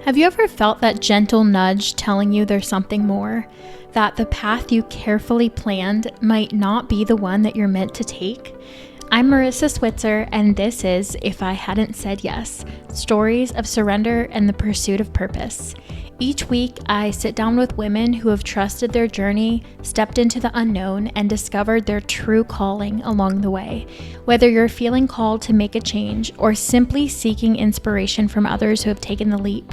Have you ever felt that gentle nudge telling you there's something more? That the path you carefully planned might not be the one that you're meant to take? I'm Marissa Switzer, and this is If I Hadn't Said Yes, Stories of Surrender and the Pursuit of Purpose. Each week, I sit down with women who have trusted their journey, stepped into the unknown, and discovered their true calling along the way. Whether you're feeling called to make a change or simply seeking inspiration from others who have taken the leap,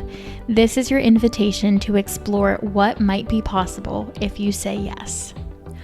this is your invitation to explore what might be possible if you say yes.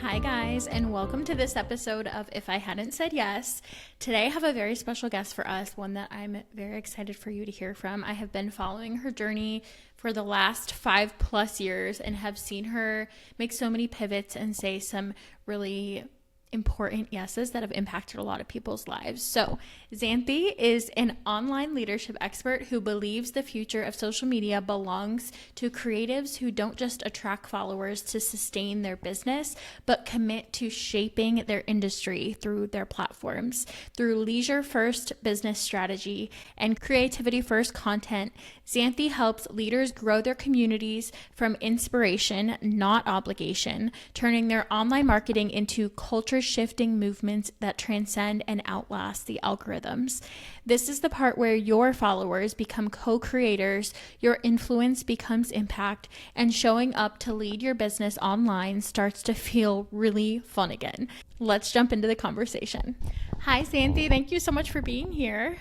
Hi guys, and welcome to this episode of If I Hadn't Said Yes. Today I have a very special guest for us, one that I'm very excited for you to hear from. I have been following her journey for the last 5+ years and have seen her make so many pivots and say some really important yeses that have impacted a lot of people's lives. So Xanthe is an online leadership expert who believes the future of social media belongs to creatives who don't just attract followers to sustain their business, but commit to shaping their industry through their platforms. Through leisure-first business strategy and creativity-first content, Xanthe helps leaders grow their communities from inspiration, not obligation, turning their online marketing into culture-shifting movements that transcend and outlast the algorithms. This is the part where your followers become co-creators, your influence becomes impact, and showing up to lead your business online starts to feel really fun again. Let's jump into the conversation. Hi, Xanthe. Thank you so much for being here.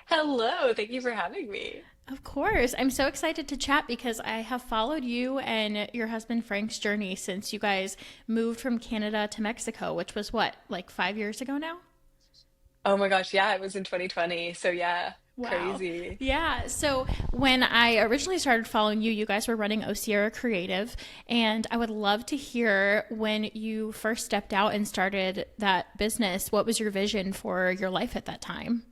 Hello, thank you for having me. Of course. I'm so excited to chat because I have followed you and your husband Frank's journey since you guys moved from Canada to Mexico, which was what, like 5 years ago now? Oh my gosh, yeah, it was in 2020. So yeah, Wow. crazy. Yeah. So when I originally started following you, you guys were running ohsierra Creative, and I would love to hear when you first stepped out and started that business, what was your vision for your life at that time?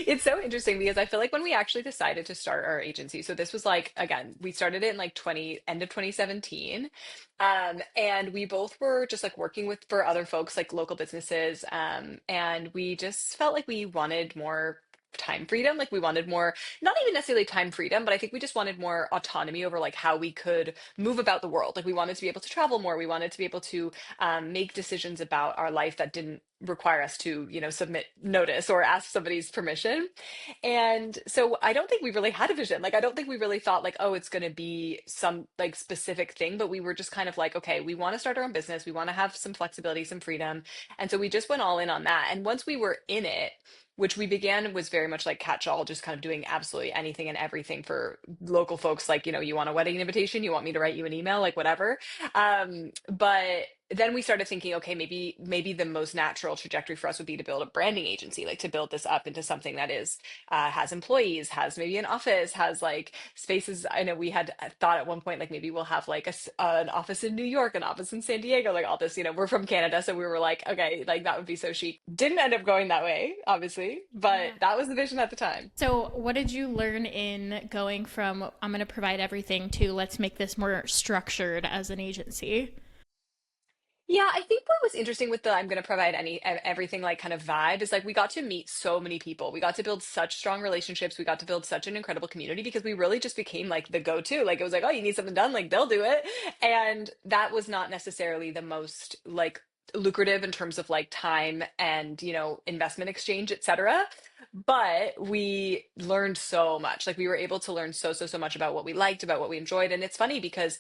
It's so interesting because I feel like when we actually decided to start our agency, so this was like again, we started it in like 20 end of 2017. And we both were just like working with for other folks like local businesses. And we just felt like we wanted more time freedom. Like we wanted more, not even necessarily time freedom, but I think we just wanted more autonomy over like how we could move about the world. Like we wanted to be able to travel more. We wanted to be able to make decisions about our life that didn't require us to, submit notice or ask somebody's permission. And so I don't think we really had a vision. Like I don't think we really thought like, oh, it's going to be some like specific thing, but we were just kind of like, okay, we want to start our own business. We want to have some flexibility, some freedom. And so we just went all in on that. And once we were in it, which we began was very much like catch all, just kind of doing absolutely anything and everything for local folks. Like, you want a wedding invitation, you want me to write you an email, like whatever. But then we started thinking, okay, maybe the most natural trajectory for us would be to build a branding agency, like to build this up into something that is has employees, has maybe an office, has like spaces. I know we had thought at one point like maybe we'll have like an office in New York, an office in San Diego, like all this. We're from Canada, so we were like, okay, like that would be so chic. Didn't end up going that way, obviously, but Yeah. that was the vision at the time. So, what did you learn in going from I'm going to provide everything to let's make this more structured as an agency? Yeah, I think what was interesting with the I'm going to provide everything like kind of vibe is like we got to meet so many people. We got to build such strong relationships. We got to build such an incredible community because we really just became like the go-to. Like it was like, oh, you need something done, like they'll do it. And that was not necessarily the most like lucrative in terms of like time and, investment exchange, etc. But we learned so much. Like we were able to learn so much about what we liked, about what we enjoyed. And it's funny because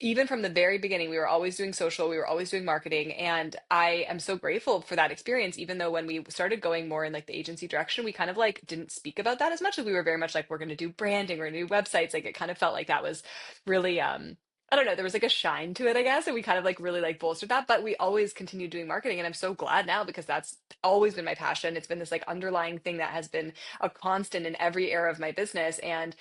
even from the very beginning, we were always doing social, we were always doing marketing. And I am so grateful for that experience, even though when we started going more in like the agency direction, we kind of like didn't speak about that as much as we were very much like, we're going to do branding, we're going to do websites. Like it kind of felt like that was really, I don't know, there was like a shine to it, I guess. And we kind of like really like bolstered that, but we always continued doing marketing. And I'm so glad now because that's always been my passion. It's been this like underlying thing that has been a constant in every era of my business. And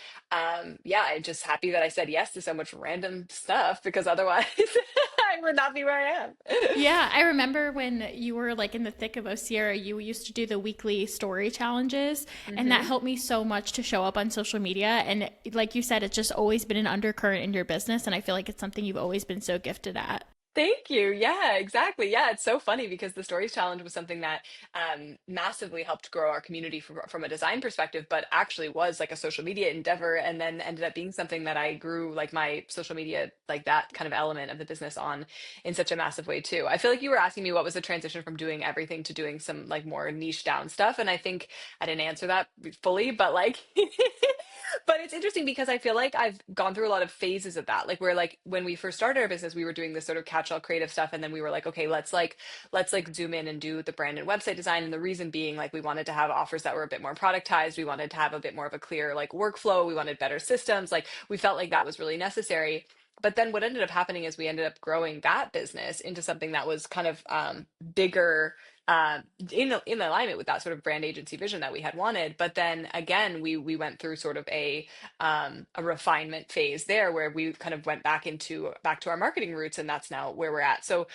yeah, I'm just happy that I said yes to so much random stuff because otherwise I would not be where I am. Yeah, I remember when you were like in the thick of ohsierra, you used to do the weekly story challenges, and that hmm helped me so much to show up on social media. And like you said, it's just always been an undercurrent in your business, and I feel like it's something you've always been so gifted at. Thank you. Yeah, exactly. Yeah, it's so funny because the Stories Challenge was something that massively helped grow our community from a design perspective, but actually was like a social media endeavor, and then ended up being something that I grew like my social media, like that kind of element of the business on in such a massive way too. I feel like you were asking me what was the transition from doing everything to doing some like more niche down stuff, and I think I didn't answer that fully, but like but it's interesting because I feel like I've gone through a lot of phases of that. Like where like when we first started our business, we were doing this sort of catch-all creative stuff, and then we were like, okay, let's like zoom in and do the brand and website design. And the reason being like we wanted to have offers that were a bit more productized. We wanted to have a bit more of a clear like workflow. We wanted better systems. Like we felt like that was really necessary. But then what ended up happening is we ended up growing that business into something that was kind of bigger, uh, in alignment with that sort of brand agency vision that we had wanted. But then again, we went through sort of a refinement phase there where we kind of went back to our marketing roots, and that's now where we're at. So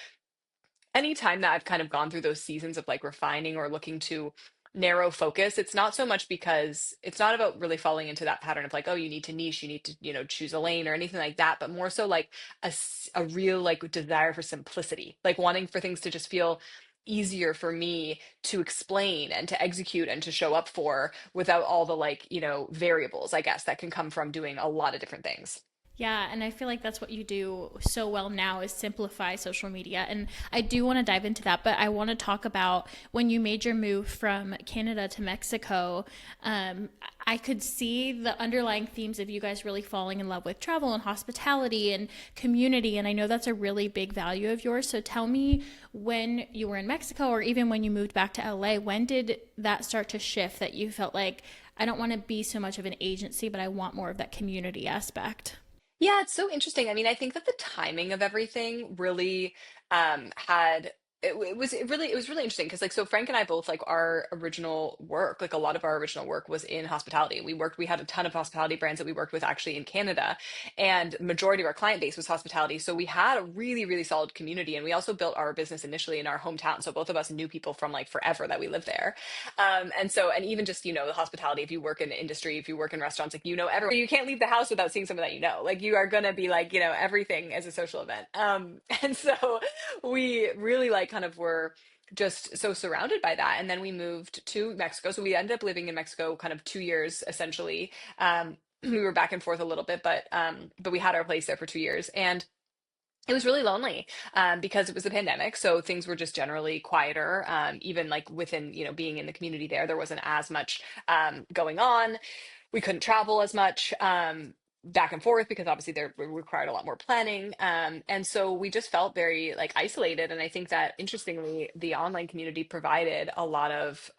anytime that I've kind of gone through those seasons of like refining or looking to narrow focus, it's not so much because it's not about really falling into that pattern of like, oh, you need to niche, you need to, choose a lane or anything like that, but more so like a real like desire for simplicity, like wanting for things to just feel easier for me to explain and to execute and to show up for without all the like, variables, I guess, that can come from doing a lot of different things. Yeah, and I feel like that's what you do so well now is simplify social media. And I do want to dive into that, but I want to talk about when you made your move from Canada to Mexico. Um, I could see the underlying themes of you guys really falling in love with travel and hospitality and community. And I know that's a really big value of yours. So tell me, when you were in Mexico or even when you moved back to LA, when did that start to shift that you felt like, I don't want to be so much of an agency, but I want more of that community aspect? Yeah, it's so interesting. I mean, I think that the timing of everything really had it was really interesting because like so Frank and I both like our original work, like a lot of our original work was in hospitality. We had a ton of hospitality brands that we worked with actually in Canada, and majority of our client base was hospitality. So we had a really, really solid community, and we also built our business initially in our hometown. So both of us knew people from like forever that we lived there. And even just, the hospitality, if you work in the industry, if you work in restaurants, like, everyone, you can't leave the house without seeing someone that you know. Like, you are going to be like, everything as a social event. And so we really like kind of were just so surrounded by that. And then we moved to Mexico. So we ended up living in Mexico kind of 2 years essentially. We were back and forth a little bit, but we had our place there for 2 years. And it was really lonely because it was the pandemic, so things were just generally quieter. Even like within, being in the community there wasn't as much going on. We couldn't travel as much back and forth because obviously there required a lot more planning. And so we just felt very like isolated. And I think that interestingly, the online community provided a lot of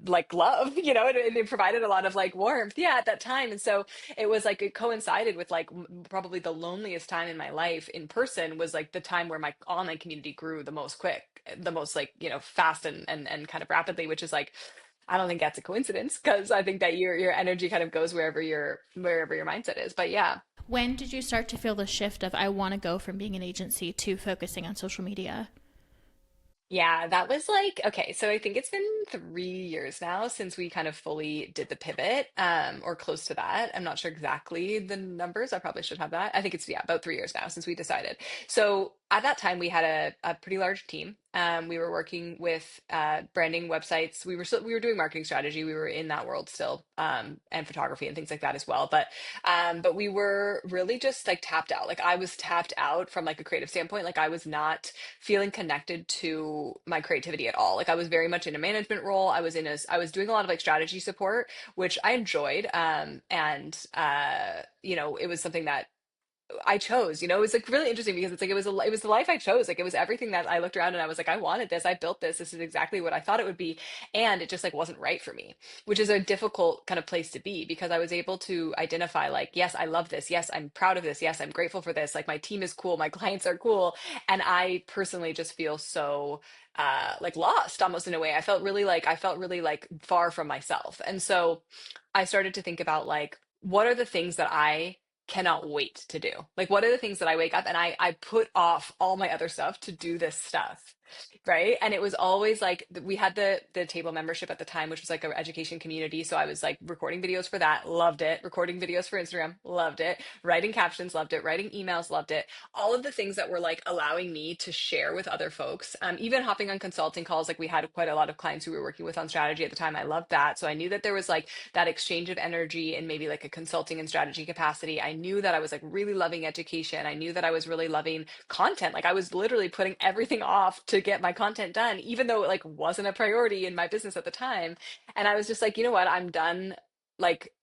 like love, it provided a lot of like warmth, yeah, at that time. And so it was like it coincided with like probably the loneliest time in my life in person was like the time where my online community grew the most the most like, fast and kind of rapidly, which is like I don't think that's a coincidence because I think that your energy kind of goes wherever your mindset is. But yeah. When did you start to feel the shift of I want to go from being an agency to focusing on social media? Yeah, that was like, okay, so I think it's been 3 years now since we kind of fully did the pivot, or close to that. I'm not sure exactly the numbers. I probably should have that. I think it's, yeah, about 3 years now since we decided. So at that time, we had a pretty large team. We were working with branding websites. We were doing marketing strategy. We were in that world still, and photography and things like that as well. But we were really just like tapped out. Like I was tapped out from like a creative standpoint. Like I was not feeling connected to my creativity at all. Like I was very much in a management role. I was doing a lot of like strategy support, which I enjoyed. It was something that I chose, it was like really interesting because it's like it was the life I chose. Like it was everything that I looked around and I was like, I wanted this, I built this, this is exactly what I thought it would be. And it just like wasn't right for me, which is a difficult kind of place to be because I was able to identify like, yes, I love this. Yes, I'm proud of this. Yes, I'm grateful for this. Like my team is cool, my clients are cool. And I personally just feel so like lost almost in a way. I felt really like far from myself. And so I started to think about like, what are the things that I cannot wait to do? Like, what are the things that I wake up and I put off all my other stuff to do this stuff? right? And it was always like we had the table membership at the time, which was like an education community. So I was like recording videos for that, loved it. Recording videos for Instagram, loved it. Writing captions, loved it. Writing emails, loved it. All of the things that were like allowing me to share with other folks. Even hopping on consulting calls, like we had quite a lot of clients who we were working with on strategy at the time. I loved that. So I knew that there was like that exchange of energy and maybe like a consulting and strategy capacity. I knew that I was like really loving education. I knew that I was really loving content. Like I was literally putting everything off to get my content done, even though it like wasn't a priority in my business at the time. And I was just like, you know what? I'm done. Like,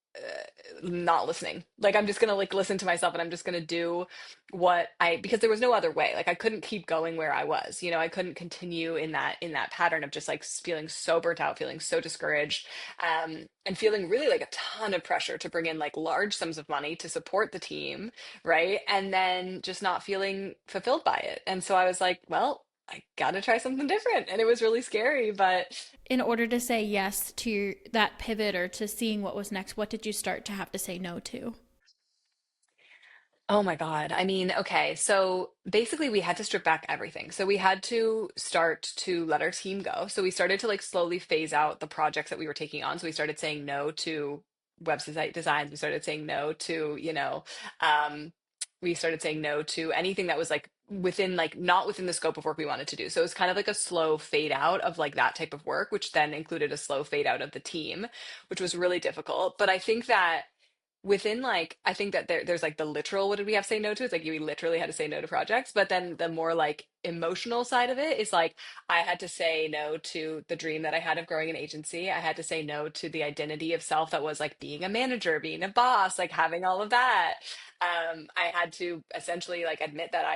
not listening. Like I'm just gonna like listen to myself, and I'm just gonna do what I, because there was no other way. Like I couldn't keep going where I was. I couldn't continue in that pattern of just like feeling so burnt out, feeling so discouraged, and feeling really like a ton of pressure to bring in like large sums of money to support the team, right? And then just not feeling fulfilled by it. And so I was like, well, I gotta try something different. And it was really scary, but In order to say yes to that pivot or to seeing what was next, what did you start to have to say no to? oh my God. I mean, okay. So basically, we had to strip back everything. So we had to start to let our team go. So we started to like slowly phase out the projects that we were taking on. So we started saying no to website designs. We started saying no to, um, we started saying no to anything that was like within, like not within the scope of work we wanted to do. So it was kind of like a slow fade out of like that type of work, which then included a slow fade out of the team, which was really difficult. But I think that within like I think that there's like the literal what did we have to say no to, it's like you literally had to say no to projects, but then the more like emotional side of it is like I had to say no to the dream that I had of growing an agency. I had to say no to the identity of self that was like being a manager, being a boss, like having all of that. I had to essentially like admit that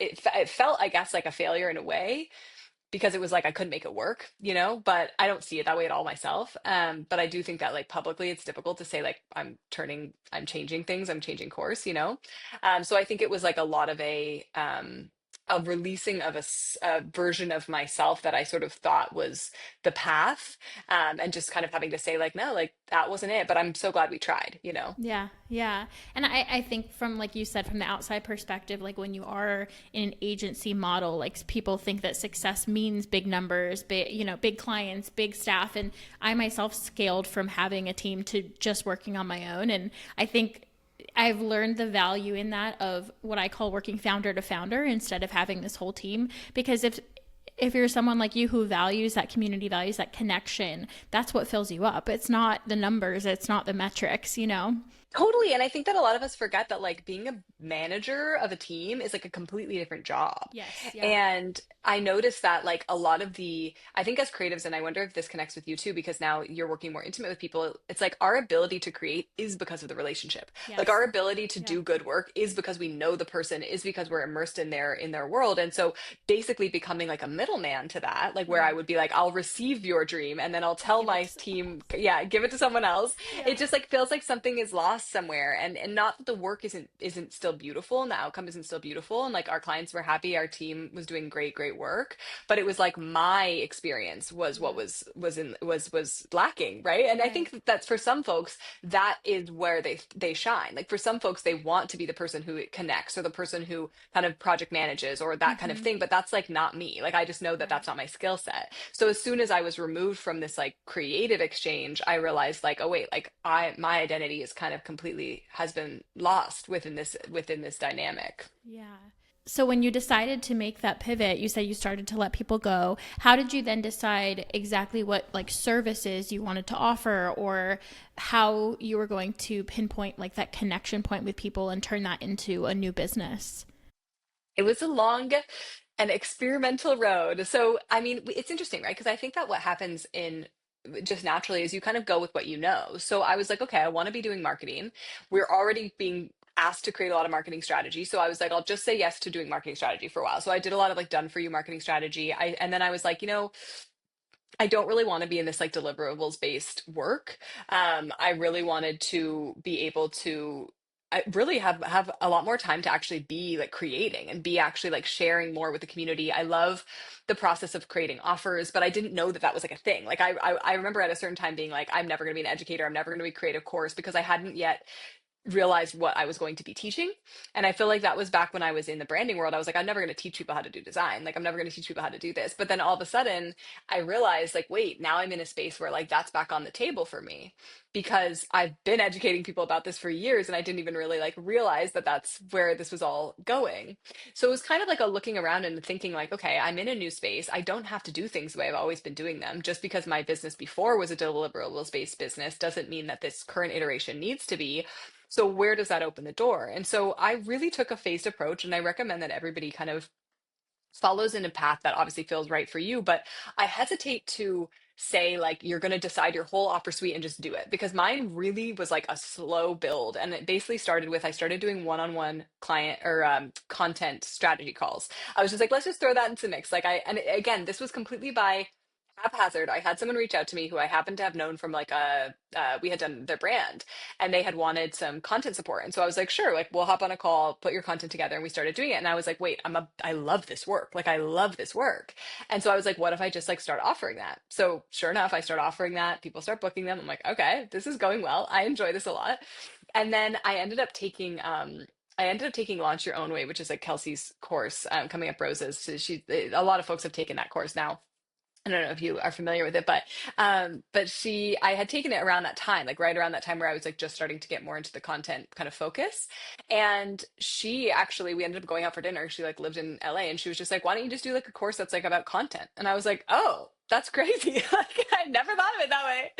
it felt, I guess, like a failure in a way, because it was like I couldn't make it work, but I don't see it that way at all myself. But I do think that like publicly it's difficult to say like I'm changing things, I'm changing course. So I think it was like a lot of a releasing of a version of myself that I sort of thought was the path, and just kind of having to say like, no, like that wasn't it, but I'm so glad we tried. Yeah, yeah. And I think from, like you said, from the outside perspective, like when you are in an agency model, like people think that success means big numbers, big clients, big staff. And I myself scaled from having a team to just working on my own. And I think I've learned the value in that of what I call working founder to founder instead of having this whole team. Because if you're someone like you who values that community, values that connection, that's what fills you up. It's not the numbers, it's not the metrics. Totally. And I think that a lot of us forget that like being a manager of a team is like a completely different job. Yes, yeah. And I noticed that like a lot of I think as creatives, and I wonder if this connects with you too, because now you're working more intimate with people, it's like our ability to create is because of the relationship. Like Yes. our ability to Yeah. do good work is because we know the person, is because we're immersed in their world. And so basically becoming like a middleman to that, like where Yeah. I would be like, I'll receive your dream and then I'll tell Give it my to someone team, else. yeah, give it to someone else. Yeah. It just like feels like something is lost somewhere, and not that the work isn't still beautiful and the outcome isn't still beautiful, and like our clients were happy, our team was doing great work, but it was like my experience was what Yeah. was lacking, right? And I Right. think that's for some folks that is where they shine. Like for some folks they want to be the person who connects or the person who kind of project manages or that kind of Mm-hmm. thing, but that's like not me. Like I just know that Right. that's not my skill set. So as soon as I was removed from this like creative exchange, I realized like, oh wait, like my identity is kind of completely has been lost within this dynamic. Yeah. So when you decided to make that pivot, you said you started to let people go. How did you then decide exactly what like services you wanted to offer, or how you were going to pinpoint like that connection point with people and turn that into a new business? It was a long and experimental road. So, I mean, it's interesting, right? Because I think that what happens in just naturally is you kind of go with what you know. So I was like, okay, I want to be doing marketing. We're already being asked to create a lot of marketing strategy. So I was like, I'll just say yes to doing marketing strategy for a while. So I did a lot of like done for you marketing strategy. And then I was like, I don't really want to be in this like deliverables based work. I really wanted to be able to I really have a lot more time to actually be like creating and be actually like sharing more with the community. I love the process of creating offers, but I didn't know that that was like a thing. Like I remember at a certain time being like, I'm never going to be an educator. I'm never going to be create a course because I hadn't yet realized what I was going to be teaching. And I feel like that was back when I was in the branding world. I was like, I'm never going to teach people how to do design. Like, I'm never going to teach people how to do this. But then all of a sudden, I realized, like, wait, now I'm in a space where, like, that's back on the table for me because I've been educating people about this for years and I didn't even really like realize that that's where this was all going. So it was kind of like a looking around and thinking, like, okay, I'm in a new space. I don't have to do things the way I've always been doing them. Just because my business before was a deliverables based business doesn't mean that this current iteration needs to be. So where does that open the door? And so I really took a phased approach, and I recommend that everybody kind of follows in a path that obviously feels right for you. But I hesitate to say like you're going to decide your whole offer suite and just do it, because mine really was like a slow build. And it basically started with I started doing one-on-one client or content strategy calls. I was just like, let's just throw that into the mix. Like, and again, this was completely by haphazard. I had someone reach out to me who I happened to have known from like we had done their brand, and they had wanted some content support. And so I was like, sure, like we'll hop on a call, put your content together. And we started doing it. And I was like, wait, I love this work. Like I love this work. And so I was like, what if I just like start offering that? So sure enough, I start offering that. People start booking them. I'm like, okay, this is going well. I enjoy this a lot. And then I ended up taking Launch Your Own Way, which is like Kelsey's course, Coming Up Roses. So a lot of folks have taken that course now. I don't know if you are familiar with it, but I had taken it around that time, like right around that time where I was like just starting to get more into the content kind of focus. And she actually, we ended up going out for dinner. She like lived in LA, and she was just like, why don't you just do like a course that's like about content? And I was like, oh, that's crazy. Like I never thought of it that way.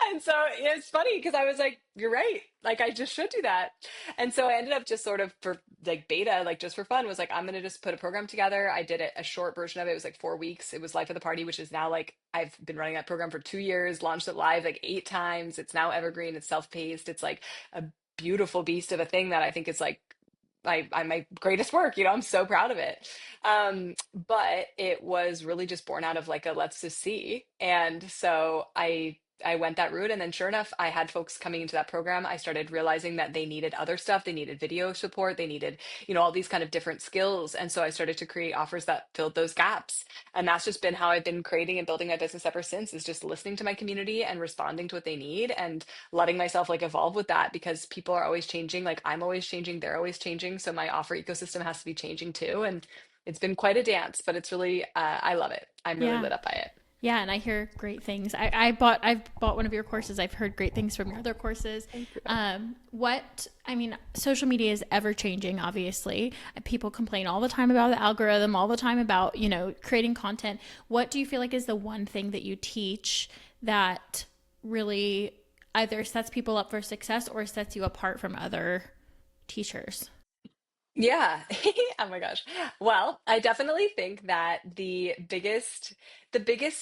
And so it's funny because I was like, you're right. Like I just should do that. And so I ended up just sort of for like beta, like just for fun, was like, I'm gonna just put a program together. I did it a short version of it. It was like 4 weeks. It was Life of the Party, which is now like I've been running that program for 2 years, launched it live like 8 times. It's now evergreen, it's self-paced, it's like a beautiful beast of a thing that I think is like I my greatest work, I'm so proud of it. But it was really just born out of like a let's just see. And so I went that route, and then sure enough, I had folks coming into that program. I started realizing that they needed other stuff. They needed video support. They needed, all these kind of different skills. And so I started to create offers that filled those gaps. And that's just been how I've been creating and building my business ever since, is just listening to my community and responding to what they need and letting myself like evolve with that, because people are always changing. Like I'm always changing, they're always changing. So my offer ecosystem has to be changing too. And it's been quite a dance, but it's really, I love it. I'm really Yeah. lit up by it. Yeah, and I hear great things. I've bought one of your courses. I've heard great things from your other courses. Thank you. Social media is ever changing, obviously. People complain all the time about the algorithm, all the time about, creating content. What do you feel like is the one thing that you teach that really either sets people up for success or sets you apart from other teachers? Yeah. Oh my gosh. Well, I definitely think that the biggest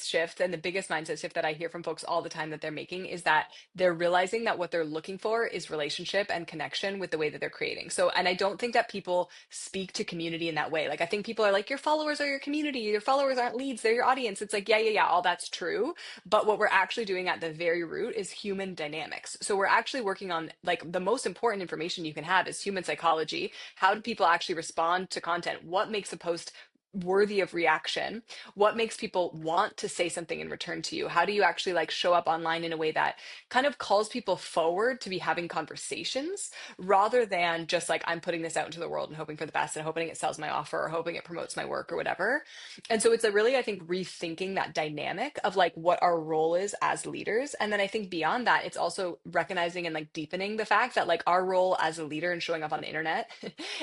shift and the biggest mindset shift that I hear from folks all the time that they're making is that they're realizing that what they're looking for is relationship and connection with the way that they're creating. So, and I don't think that people speak to community in that way. Like I think people are like, your followers are your community, your followers aren't leads, they're your audience. It's like, yeah, yeah, yeah, all that's true. But what we're actually doing at the very root is human dynamics. So we're actually working on like the most important information you can have is human psychology. How do people actually respond to content? What makes a post worthy of reaction? What makes people want to say something in return to you? How do you actually like show up online in a way that kind of calls people forward to be having conversations, rather than just like I'm putting this out into the world and hoping for the best and hoping it sells my offer or hoping it promotes my work or whatever. And so it's a really, I think, rethinking that dynamic of like what our role is as leaders. And then I think beyond that, it's also recognizing and like deepening the fact that like our role as a leader and showing up on the internet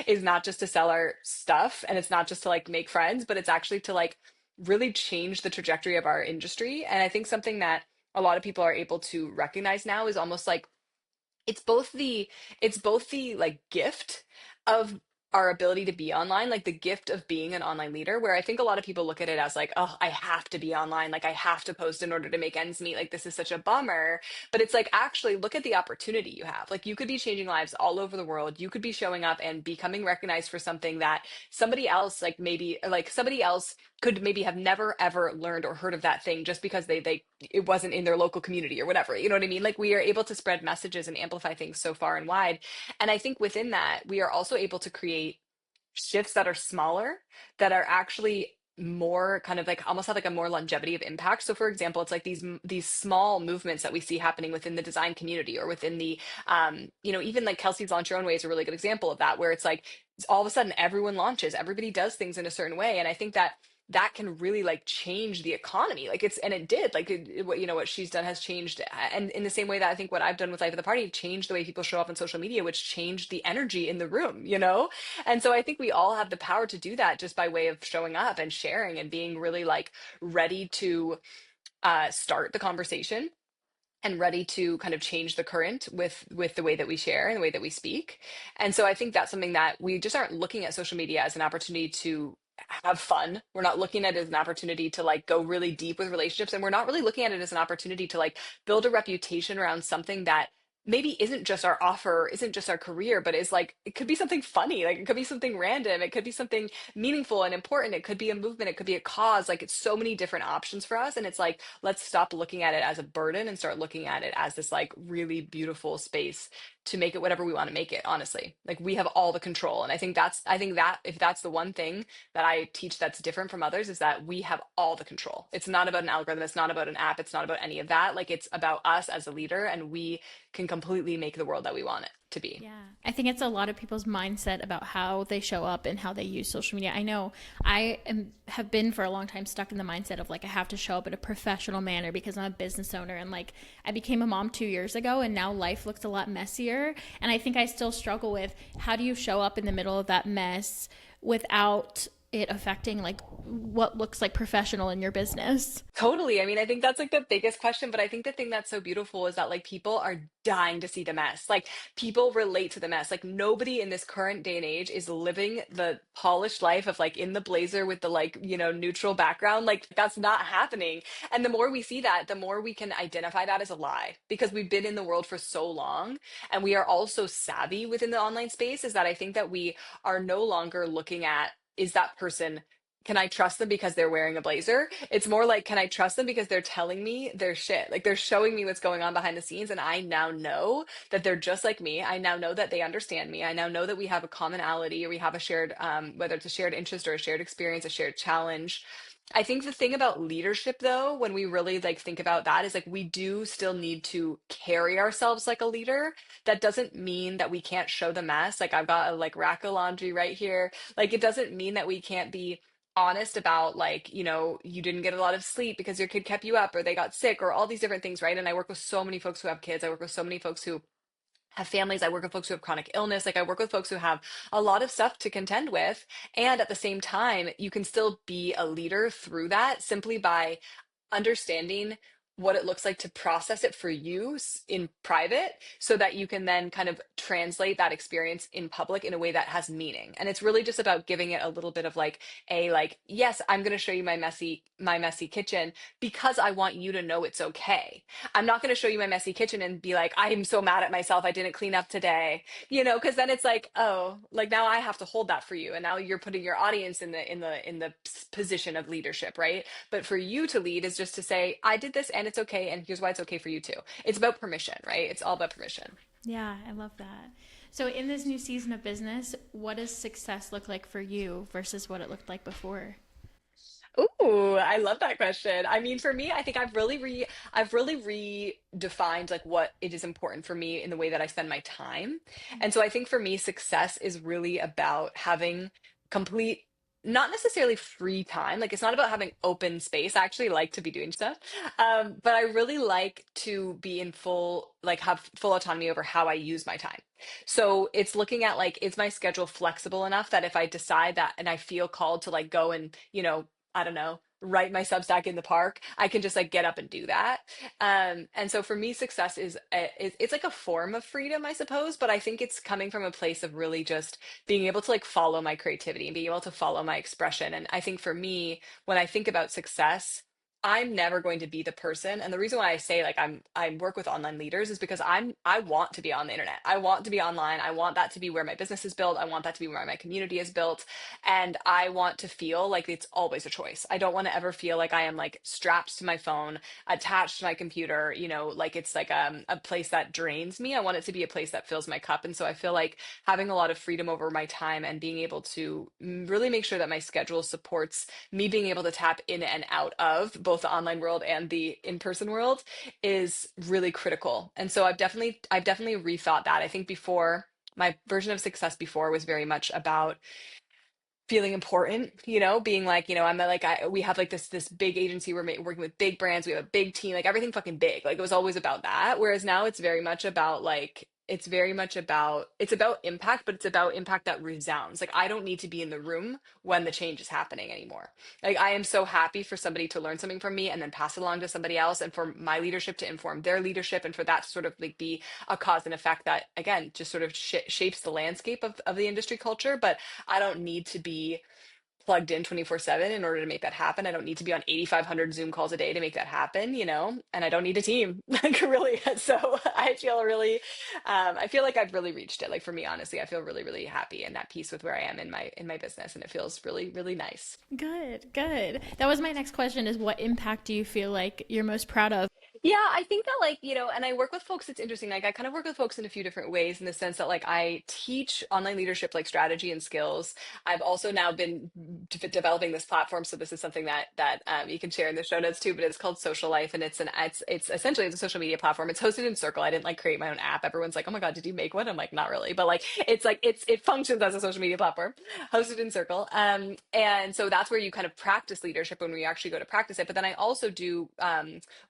is not just to sell our stuff, and it's not just to like make friends, but it's actually to like really change the trajectory of our industry. And I think something that a lot of people are able to recognize now is almost like it's both the it's both the like gift of our ability to be online, like the gift of being an online leader, where I think a lot of people look at it as like, oh, I have to be online, like I have to post in order to make ends meet, like this is such a bummer. But it's like, actually look at the opportunity you have. Like you could be changing lives all over the world. You could be showing up and becoming recognized for something that somebody else, like maybe like somebody else could maybe have never ever learned or heard of that thing just because they it wasn't in their local community or whatever. You know what I mean? Like we are able to spread messages and amplify things so far and wide. And I think within that, we are also able to create shifts that are smaller, that are actually more kind of like almost have like a more longevity of impact. So for example, it's like these small movements that we see happening within the design community or within the even like Kelsey's Launch Your Own Way is a really good example of that, where it's like all of a sudden everyone launches, everybody does things in a certain way. And I think that that can really like change the economy. Like it's, and it did, like what, what she's done has changed. And in the same way that I think what I've done with Life at the Party changed the way people show up on social media, which changed the energy in the room. And so I think we all have the power to do that just by way of showing up and sharing and being really like ready to start the conversation and ready to kind of change the current with the way that we share and the way that we speak. And so I think that's something that we just aren't looking at social media as an opportunity to have fun. We're not looking at it as an opportunity to like go really deep with relationships, and we're not really looking at it as an opportunity to like build a reputation around something that maybe isn't just our offer, isn't just our career, but is like it could be something funny, like it could be something random, it could be something meaningful and important, it could be a movement, it could be a cause. Like it's so many different options for us, and it's like let's stop looking at it as a burden and start looking at it as this like really beautiful space to make it whatever we want to make it. Honestly, like we have all the control, and I think that if that's the one thing that I teach that's different from others, is that we have all the control. It's not about an algorithm, it's not about an app, it's not about any of that. Like it's about us as a leader, and we can completely make the world that we want it to be. Yeah, I think it's a lot of people's mindset about how they show up and how they use social media. I know have been for a long time stuck in the mindset of like I have to show up in a professional manner because I'm a business owner, and like I became a mom 2 years ago, and now life looks a lot messier. And I think I still struggle with how do you show up in the middle of that mess without it affecting like what looks like professional in your business. Totally. I mean, I think that's like the biggest question, but I think the thing that's so beautiful is that like people are dying to see the mess. Like people relate to the mess. Like nobody in this current day and age is living the polished life of like in the blazer with the like, neutral background. Like that's not happening. And the more we see that, the more we can identify that as a lie, because we've been in the world for so long and we are all so savvy within the online space, is that I think that we are no longer looking at, is that person, can I trust them because they're wearing a blazer? It's more like, can I trust them because they're telling me their shit? Like they're showing me what's going on behind the scenes. And I now know that they're just like me. I now know that they understand me. I now know that we have a commonality, or we have a shared, whether it's a shared interest or a shared experience, a shared challenge. I think the thing about leadership though, when we really like think about that, is like we do still need to carry ourselves like a leader. That doesn't mean that we can't show the mess. Like I've got a like rack of laundry right here. Like it doesn't mean that we can't be honest about like, you didn't get a lot of sleep because your kid kept you up or they got sick or all these different things, right? And I work with so many folks who have kids. I work with so many folks who have families. I work with folks who have chronic illness. Like I work with folks who have a lot of stuff to contend with. And at the same time, you can still be a leader through that simply by understanding what it looks like to process it for you in private, so that you can then kind of translate that experience in public in a way that has meaning. And it's really just about giving it a little bit of like a like, yes, I'm going to show you my messy kitchen because I want you to know it's okay. I'm not going to show you my messy kitchen and be like, I'm so mad at myself, I didn't clean up today, because then it's like, oh, like now I have to hold that for you, and now you're putting your audience in the position of leadership, right? But for you to lead is just to say, I did this and it's okay, and here's why it's okay for you too. It's about permission, right? It's all about permission. Yeah, I love that. So, in this new season of business, what does success look like for you versus what it looked like before? Ooh, I love that question. I mean, for me, I think I've really redefined like what it is important for me in the way that I spend my time. And so I think for me, success is really about having complete, not necessarily free time. Like it's not about having open space. I actually like to be doing stuff. But I really like to be in full, like have full autonomy over how I use my time. So it's looking at like, is my schedule flexible enough that if I decide that and I feel called to like go and, I don't know, write my Substack in the park, I can just like get up and do that. And so for me, success it's like a form of freedom, I suppose, but I think it's coming from a place of really just being able to like follow my creativity and being able to follow my expression. And I think for me, when I think about success, I'm never going to be the person. And the reason why I say like I work with online leaders is because I want to be on the internet. I want to be online. I want that to be where my business is built. I want that to be where my community is built. And I want to feel like it's always a choice. I don't want to ever feel like I am like strapped to my phone, attached to my computer, like it's like a place that drains me. I want it to be a place that fills my cup. And so I feel like having a lot of freedom over my time and being able to really make sure that my schedule supports me being able to tap in and out of both the online world and the in-person world is really critical. And so I've definitely rethought that. I think before my version of success before was very much about feeling important, being like, we have like this big agency, we're working with big brands, we have a big team, like everything fucking big. Like it was always about that. Whereas now it's very much about like it's about impact, but it's about impact that resounds. Like I don't need to be in the room when the change is happening anymore. Like I am so happy for somebody to learn something from me and then pass it along to somebody else, and for my leadership to inform their leadership, and for that to sort of like be a cause and effect that again just sort of shapes the landscape of the industry culture. But I don't need to be plugged in 24/7 in order to make that happen. I don't need to be on 8,500 Zoom calls a day to make that happen, and I don't need a team. Like really. So I feel like I've really reached it. Like for me, honestly, I feel really, really happy and at peace with where I am in my business. And it feels really, really nice. Good, good. That was my next question is what impact do you feel like you're most proud of? Yeah, I think that like, and I work with folks, it's interesting. Like I kind of work with folks in a few different ways in the sense that like I teach online leadership like strategy and skills. I've also now been developing this platform, so this is something that you can share in the show notes too, but it's called Social Life, and it's essentially it's a social media platform. It's hosted in Circle. I didn't like create my own app. Everyone's like, "Oh my God, did you make one?" I'm like, "Not really." But like it functions as a social media platform hosted in Circle. And so that's where you kind of practice leadership when we actually go to practice it. But then I also do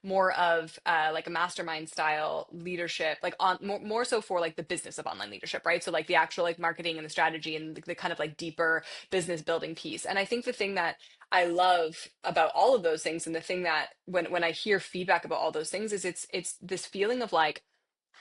more of like a mastermind style leadership, like on more so for like the business of online leadership, right? So like the actual like marketing and the strategy and the kind of like deeper business building piece. And I think the thing that I love about all of those things, and the thing that when I hear feedback about all those things, is it's this feeling of like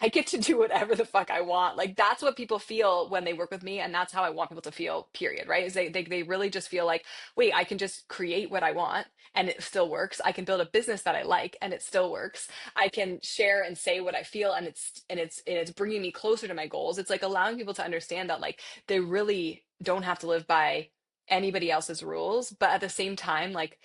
I get to do whatever the fuck I want. Like that's what people feel when they work with me, and that's how I want people to feel, period, right? Is they really just feel like, wait, I can just create what I want and it still works. I can build a business that I like and it still works. I can share and say what I feel, and it's bringing me closer to my goals. It's like allowing people to understand that like they really don't have to live by anybody else's rules, but at the same time, like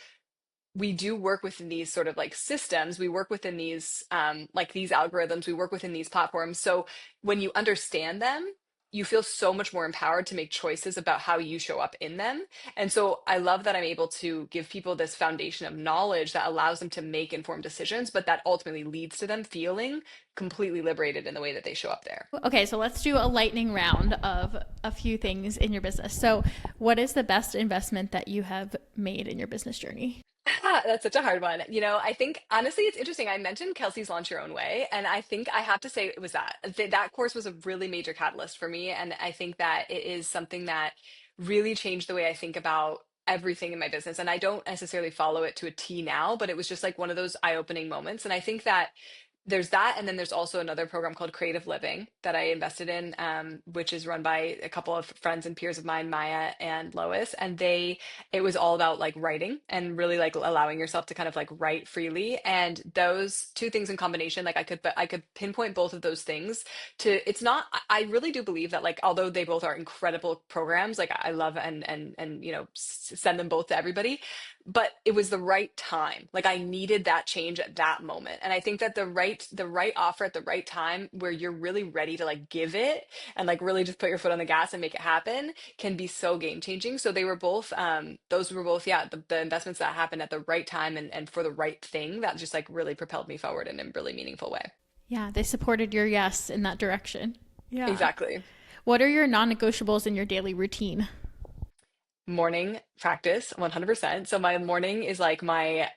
we do work within these sort of like systems. We work within these like these algorithms. We work within these platforms. So when you understand them, you feel so much more empowered to make choices about how you show up in them. And so I love that I'm able to give people this foundation of knowledge that allows them to make informed decisions, but that ultimately leads to them feeling completely liberated in the way that they show up there. Okay, so let's do a lightning round of a few things in your business. So, what is the best investment that you have made in your business journey? That's such a hard one. I think honestly, it's interesting. I mentioned Kelsey's Launch Your Own Way, and I think I have to say it was that course was a really major catalyst for me, and I think that it is something that really changed the way I think about everything in my business. And I don't necessarily follow it to a T now, but it was just like one of those eye-opening moments. And I think that there's that, and then there's also another program called Creative Living that I invested in, which is run by a couple of friends and peers of mine, Maya and Lois. And it was all about like writing and really like allowing yourself to kind of like write freely. And those two things in combination, like I could pinpoint both of those things to. It's not. I really do believe that like although they both are incredible programs, like I love and send them both to everybody, but it was the right time. Like I needed that change at that moment. And I think that the right offer at the right time where you're really ready to like give it and like really just put your foot on the gas and make it happen can be so game changing. So they were both those were both, yeah, the investments that happened at the right time and for the right thing that just like really propelled me forward in a really meaningful way. Yeah, they supported your yes in that direction. Yeah. Exactly. What are your non negotiables in your daily routine? Morning practice 100%. So my morning is like my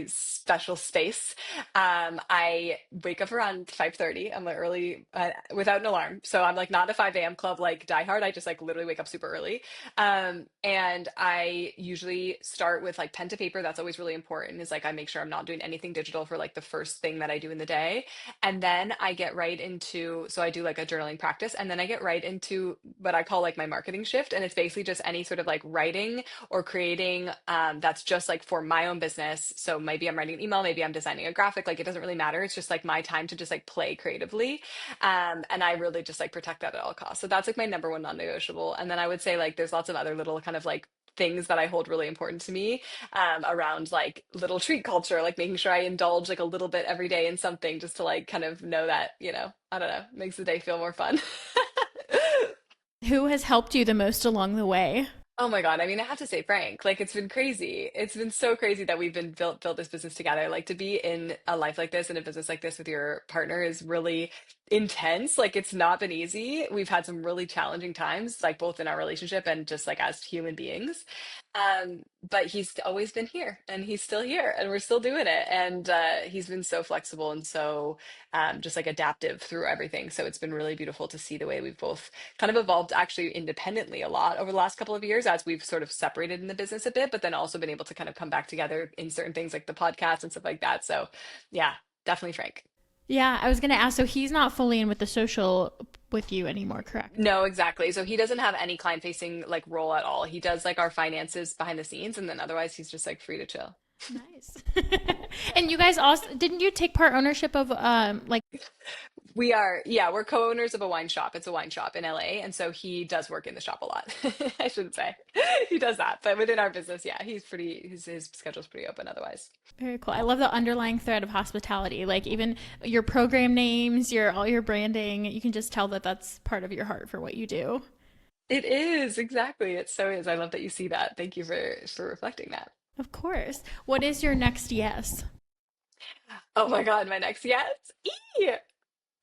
special space. I wake up around 5:30. I'm like early without an alarm. So I'm like not a 5 a.m. club like diehard. I just like literally wake up super early. And I usually start with like pen to paper. That's always really important, is like I make sure I'm not doing anything digital for like the first thing that I do in the day. And then I get right into, so I do like a journaling practice, and then I get right into what I call like my marketing shift. And it's basically just any sort of like writing or creating that's just like for my own business, So maybe I'm writing an email, maybe I'm designing a graphic, like it doesn't really matter. It's just like my time to just like play creatively. And I really just like protect that at all costs. So that's like my number one non-negotiable. And then I would say like there's lots of other little kind of like things that I hold really important to me, around like little treat culture, like making sure I indulge like a little bit every day in something just to like kind of know that, I don't know, makes the day feel more fun. Who has helped you the most along the way? Oh my God. I mean, I have to say, Frank, like it's been crazy. It's been so crazy that we've been built this business together. Like to be in a life like this and a business like this with your partner is really intense. Like it's not been easy. We've had some really challenging times, like both in our relationship and just like as human beings. But he's always been here and he's still here and we're still doing it. And he's been so flexible and so just like adaptive through everything. So it's been really beautiful to see the way we've both kind of evolved actually independently a lot over the last couple of years as we've sort of separated in the business a bit, but then also been able to kind of come back together in certain things like the podcast and stuff like that. So yeah, definitely Frank. Yeah, I was going to ask. So he's not fully in with the social with you anymore, correct? No, exactly. So he doesn't have any client facing like role at all. He does like our finances behind the scenes and then otherwise he's just like free to chill. Nice. And you guys also, didn't you take part ownership of like, We are, yeah, we're co-owners of a wine shop. It's a wine shop in LA. And so he does work in the shop a lot. I shouldn't say he does that, but within our business, yeah, his schedule's pretty open otherwise. very cool. I love the underlying thread of hospitality. Like even your program names, all your branding, you can just tell that that's part of your heart for what you do. It is, exactly. It so is. I love that you see that. Thank you for reflecting that. Of course. What is your next yes? Oh my God, my next yes. Eee!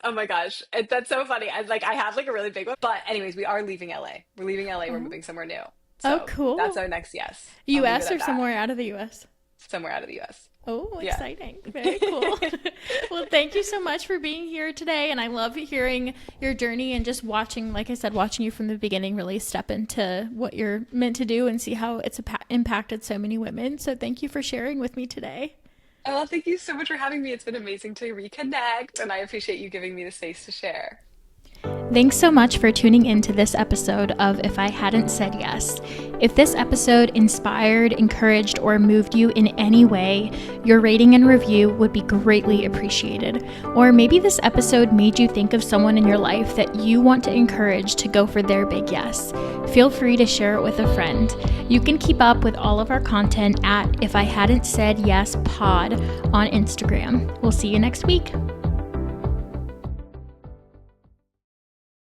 Oh my gosh, that's so funny. I have like a really big one, but anyways, we are leaving LA. We're leaving LA. We're Oh, moving somewhere new. oh, So that's cool. our next yes. I'll leave it US or at that. somewhere out of the US? Somewhere out of the US. Oh, Yeah. exciting. Very cool. Well, thank you so much for being here today. And I love hearing your journey and just watching, like I said, watching you from the beginning really step into what you're meant to do and see how it's impacted so many women. So thank you for sharing with me today. Oh, thank you so much for having me. It's been amazing to reconnect, and I appreciate you giving me the space to share. Thanks so much for tuning into this episode of If I Hadn't Said Yes. If this episode inspired, encouraged, or moved you in any way, your rating and review would be greatly appreciated. Or maybe this episode made you think of someone in your life that you want to encourage to go for their big yes. Feel free to share it with a friend. You can keep up with all of our content at If I Hadn't Said Yes Pod on Instagram. We'll see you next week.